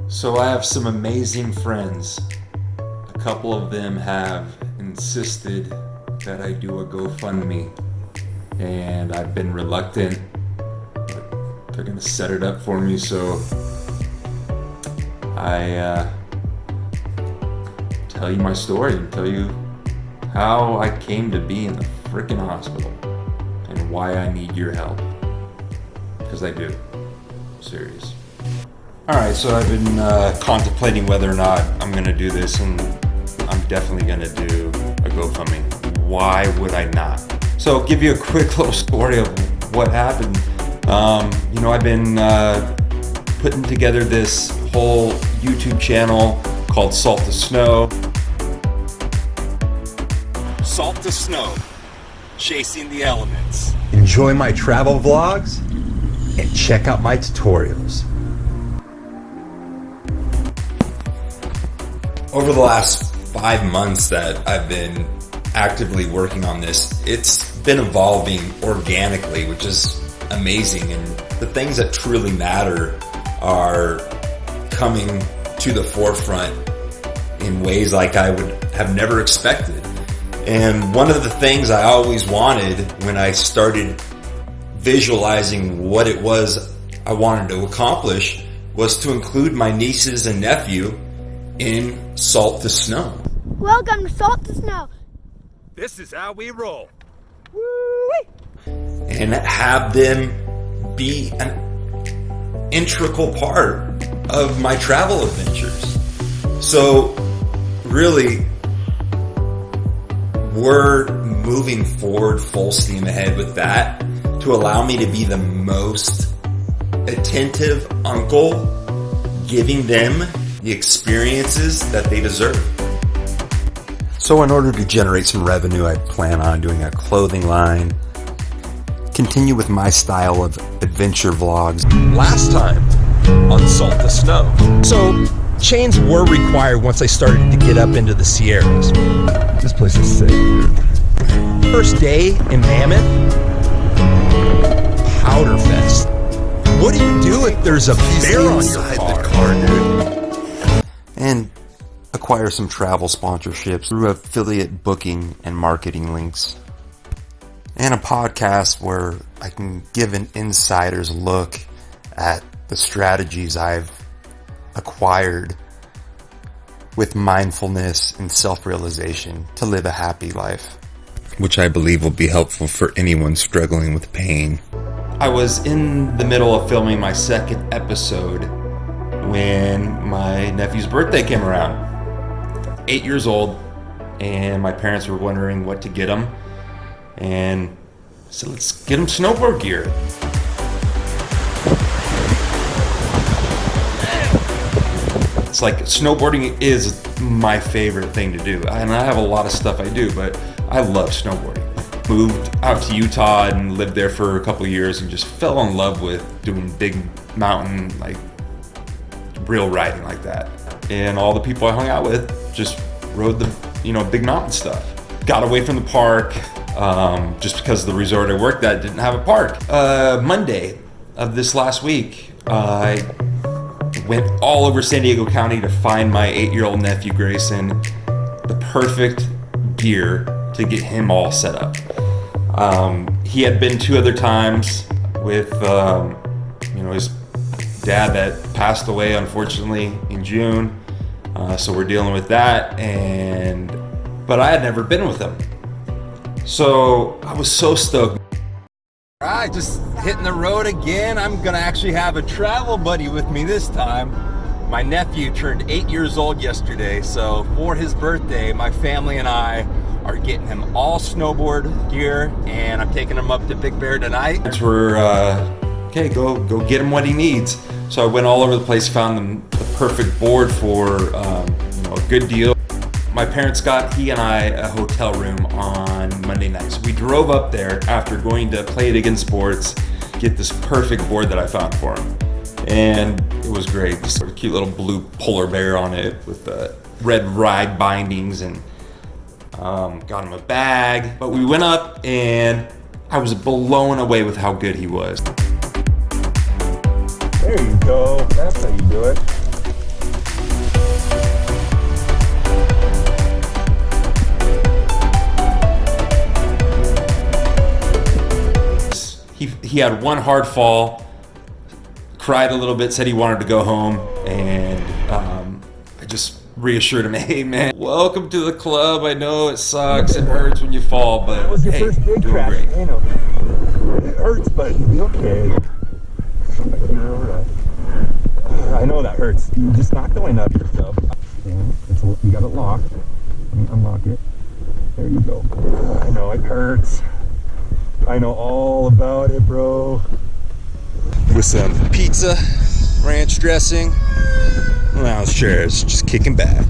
So I have some amazing friends. A couple of them have insisted that I do a GoFundMe, and I've been reluctant, but they're gonna set it up for me, so I tell you my story and tell you how I came to be in the freaking hospital and why I need your help. Because I do. Serious. Alright, so I've been contemplating whether or not I'm going to do this, and I'm definitely going to do a GoFundMe. Why would I not? So I'll give you a quick little story of what happened. I've been putting together this whole YouTube channel called Salt to Snow. Salt to Snow, chasing the elements. Enjoy my travel vlogs and check out my tutorials. Over the last 5 months that I've been actively working on this, it's been evolving organically, which is amazing. And the things that truly matter are coming to the forefront in ways like I would have never expected. And one of the things I always wanted when I started visualizing what it was I wanted to accomplish was to include my nieces and nephew in Salt to Snow. Welcome to Salt to Snow. This is how we roll. Woo-wee. And have them be an integral part of my travel adventures. So really, we're moving forward full steam ahead with that to allow me to be the most attentive uncle, giving them the experiences that they deserve. So in order to generate some revenue, I plan on doing a clothing line, continue with my style of adventure vlogs. Last time on Salt to Snow. So chains were required once I started to get up into the Sierras. This place is sick, dude. First day in Mammoth, Powder Fest. What do you do if there's a bear on your car, dude? And acquire some travel sponsorships through affiliate booking and marketing links. And a podcast where I can give an insider's look at the strategies I've acquired with mindfulness and self-realization to live a happy life, which I believe will be helpful for anyone struggling with pain. I was in the middle of filming my second episode when my nephew's birthday came around. 8 years old, and my parents were wondering what to get him, and so let's get him snowboard gear. It's like snowboarding is my favorite thing to do, and I have a lot of stuff I do, but I love snowboarding. Moved out to Utah and lived there for a couple of years and just fell in love with doing big mountain, like real riding like that. And all the people I hung out with just rode the, big mountain stuff. Got away from the park just because the resort I worked at didn't have a park. Monday of this last week, I went all over San Diego County to find my 8-year-old nephew Grayson the perfect gear to get him all set up. He had been 2 other times with his dad that passed away unfortunately in June, so we're dealing with that, but I had never been with him, so I was so stoked. All right, just hitting the road again. I'm gonna actually have a travel buddy with me this time. My nephew turned 8 years old yesterday, so for his birthday, my family and I are getting him all snowboard gear, and I'm taking him up to Big Bear tonight. We're okay, go get him what he needs. So I went all over the place, found them the perfect board for a good deal. My parents got he and I a hotel room on Monday night. So we drove up there after going to Play It Again Sports, get this perfect board that I found for him. And it was great. Just a cute little blue polar bear on it with the red ride bindings, and got him a bag. But we went up and I was blown away with how good he was. There you go. That's how you do it. he had one hard fall, cried a little bit, said he wanted to go home, and I just reassured him, hey man, welcome to the club. I know it sucks, it hurts when you fall, but That was your hey, first big doing crash. great. You know, it hurts, but you'll be okay. You're alright. I know that hurts. You just knocked the wind out of yourself. You got it locked. Let me unlock it. There you go. I know it hurts. I know all about it, bro. With some pizza, ranch dressing, lounge chairs, just kicking back.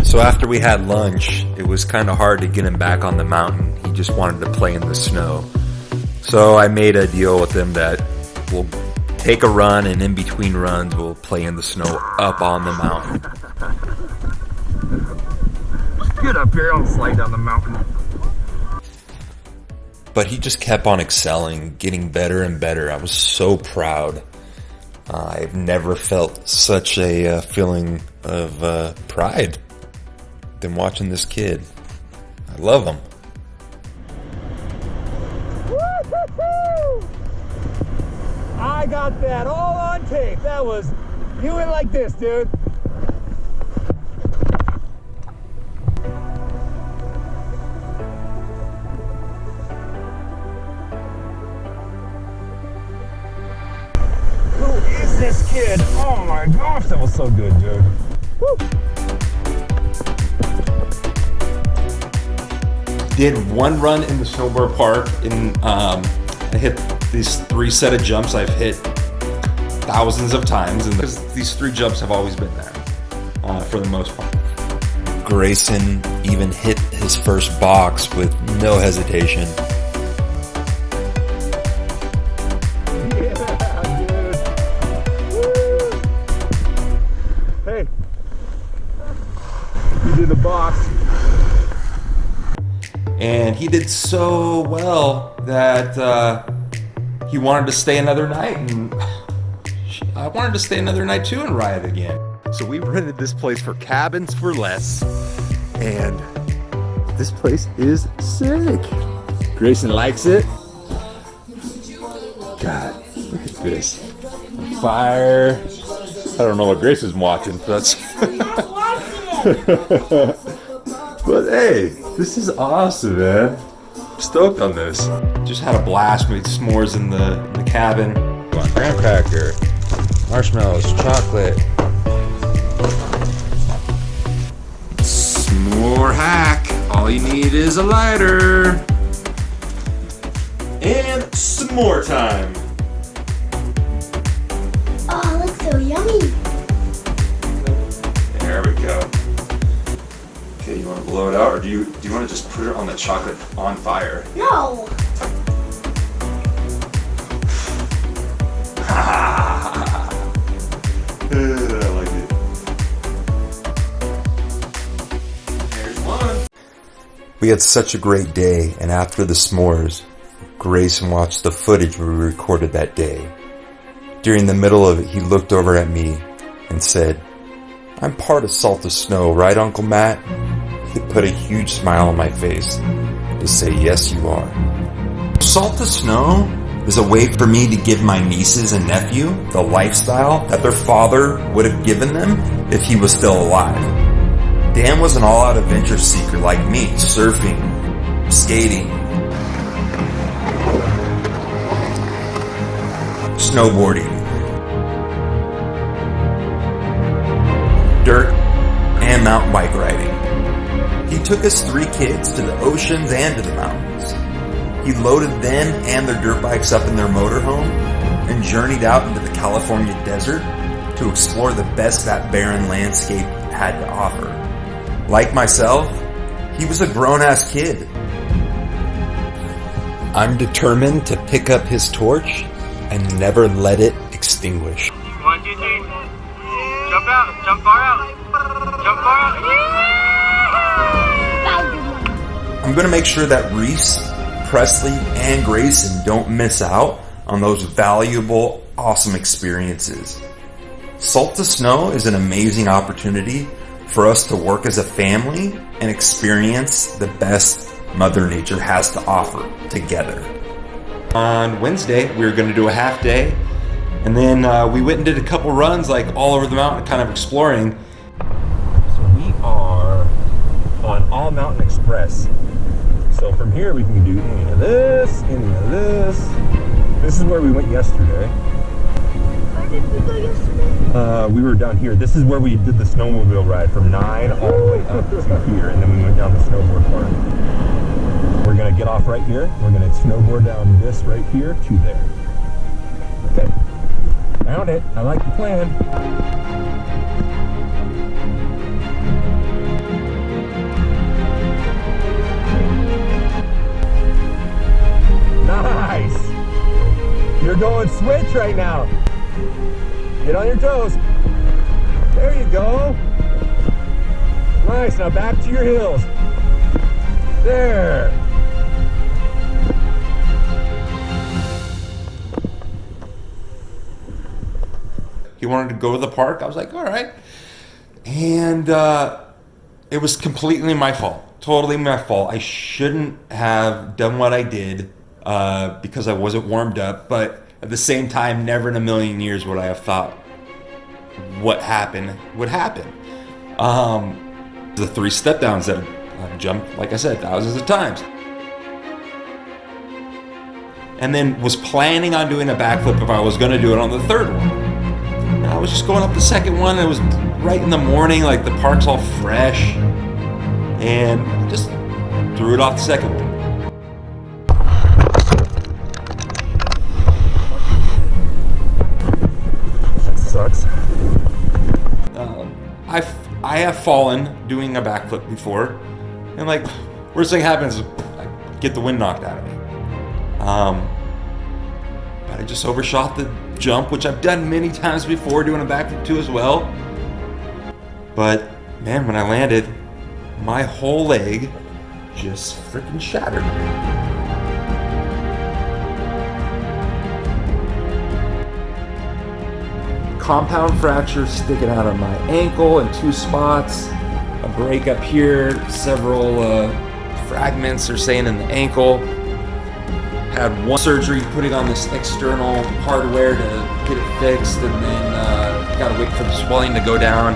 So after we had lunch, it was kind of hard to get him back on the mountain. He just wanted to play in the snow. So I made a deal with him that we'll take a run, and in between runs, we'll play in the snow up on the mountain. Get up here, I'll slide down the mountain. But he just kept on excelling, getting better and better. I was so proud. I've never felt such a feeling of pride than watching this kid. I love him. I got that all on tape. That was, you went like this, dude. Who is this kid? Oh my gosh, that was so good, dude. Woo. Did one run in the snowboard park, and I hit these 3 set of jumps I've hit thousands of times, and because these 3 jumps have always been there for the most part. Grayson even hit his first box with no hesitation. Hey, you did the box. And he did so well that he wanted to stay another night, and I wanted to stay another night too and ride again. So we rented this place for cabins for less, and this place is sick. Grayson likes it. God, look at this. Fire. I don't know what Grayson's watching, but that's... But hey, this is awesome, man. I'm stoked on this. Just had a blast, made s'mores in the cabin. Graham cracker, marshmallows, chocolate. S'more hack. All you need is a lighter. And some more time. Oh, it looks so yummy. There we go. Okay, you want to blow it out, or do you want to just put it on the chocolate on fire? No. I like it. There's one. We had such a great day, and after the s'mores, Grayson watched the footage we recorded that day. During the middle of it, he looked over at me and said, "I'm part of Salt of Snow, right, Uncle Matt?" It put a huge smile on my face to say, "Yes, you are." Salt of Snow is a way for me to give my nieces and nephew the lifestyle that their father would have given them if he was still alive. Dan was an all-out adventure seeker like me, surfing, skating, snowboarding, dirt, and mountain bike riding. He took his 3 kids to the oceans and to the mountains. He loaded them and their dirt bikes up in their motorhome and journeyed out into the California desert to explore the best that barren landscape had to offer. Like myself, he was a grown-ass kid. I'm determined to pick up his torch and never let it extinguish. 1, 2, 3. Jump out. Jump far out. Jump far out. I'm going to make sure that Reese, Presley, and Grayson don't miss out on those valuable, awesome experiences. Salt to Snow is an amazing opportunity for us to work as a family and experience the best Mother Nature has to offer together. On Wednesday, we were going to do a half day, and then we went and did a couple runs like all over the mountain, kind of exploring. So we are on All Mountain Express. So from here we can do any of this, any of this. This is where we went yesterday. Where did we go yesterday? We were down here. This is where we did the snowmobile ride from 9 all the way up to here, and then we went down the snowboard part. We're gonna get off right here. We're gonna snowboard down this right here to there. Okay, found it. I like the plan. Nice. You're going switch right now. Get on your toes. There you go. Nice. Now back to your heels. There. He wanted to go to the park. I was like, all right. And it was completely my fault. Totally my fault. I shouldn't have done what I did because I wasn't warmed up. But at the same time, never in a million years would I have thought what happened would happen. The 3 step downs that I've jumped, like I said, thousands of times. And then was planning on doing a backflip if I was going to do it on the 3rd one. And I was just going up the 2nd one. It was right in the morning, like the park's all fresh. And just threw it off the 2nd one. That sucks. I have fallen doing a backflip before, and like worst thing happens is I get the wind knocked out of me. But I just overshot the jump, which I've done many times before, doing a backflip too as well. But man, when I landed, my whole leg just freaking shattered. Compound fracture sticking out of my ankle in 2 spots, a break up here, several fragments they're saying in the ankle. Had 1 surgery putting on this external hardware to get it fixed, and then gotta wait for the swelling to go down.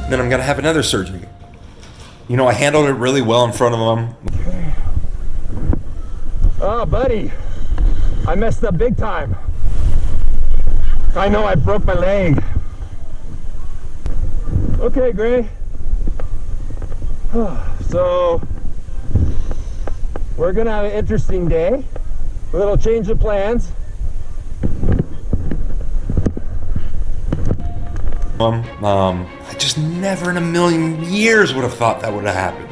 Then I'm gonna have another surgery. You know, I handled it really well in front of them. Oh, buddy, I messed up big time. I know I broke my leg. Okay, Gray. So, we're gonna have an interesting day. A little change of plans. I just never in a million years would have thought that would have happened.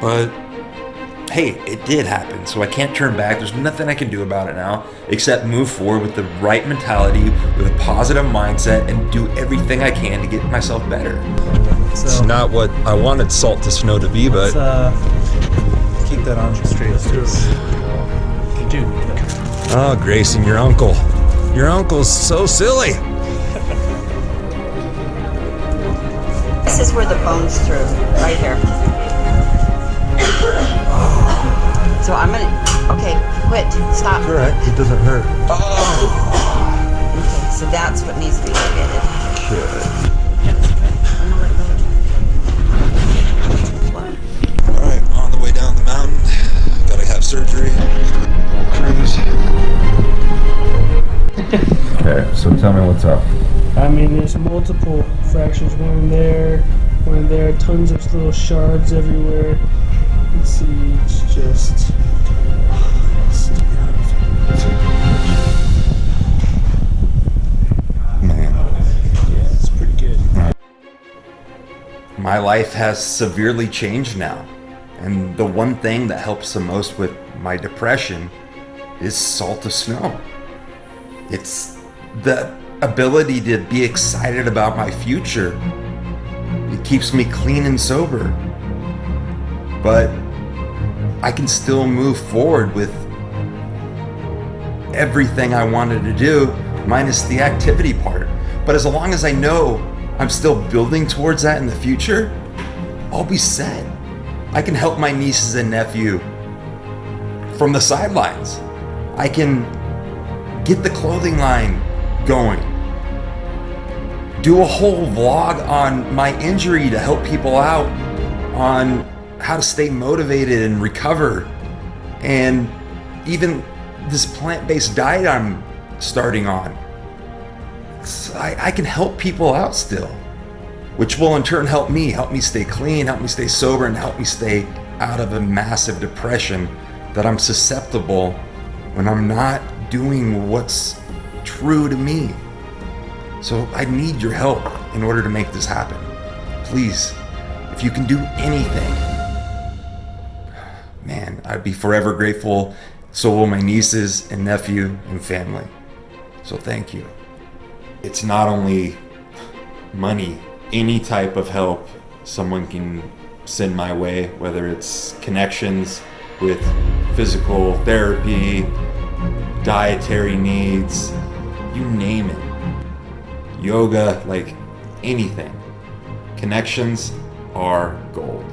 But hey, it did happen, so I can't turn back. There's nothing I can do about it now except move forward with the right mentality, with a positive mindset, and do everything I can to get myself better. It's not what I wanted Salt to Snow to be, but Keep that on straight. Let's do it. Dude. oh, Grayson, your uncle. Your uncle's so silly. This is where the bone's through, right here. So I'm gonna, okay, quit, stop. All right, it doesn't hurt. Okay, so that's what needs to be located. All right, on the way down the mountain, gotta have surgery. Cruise. Okay, so tell me what's up. I mean, there's multiple fractures, one there, tons of little shards everywhere. Let's see, it's just... Man. Yeah, it's pretty good. My life has severely changed now. And the one thing that helps the most with my depression is Salt to Snow. It's the ability to be excited about my future. It keeps me clean and sober. But I can still move forward with everything I wanted to do, minus the activity part. But as long as I know I'm still building towards that in the future, I'll be set. I can help my nieces and nephew from the sidelines. I can get the clothing line going. Do a whole vlog on my injury to help people out on how to stay motivated and recover. And even this plant-based diet I'm starting on. I can help people out still, which will in turn help me stay clean, help me stay sober, and help me stay out of a massive depression that I'm susceptible when I'm not doing what's true to me. So I need your help in order to make this happen. Please, if you can do anything, man, I'd be forever grateful. So will my nieces and nephew and family. So thank you. It's not only money, any type of help someone can send my way, whether it's connections with physical therapy, dietary needs, you name it. Yoga, like anything. Connections are gold.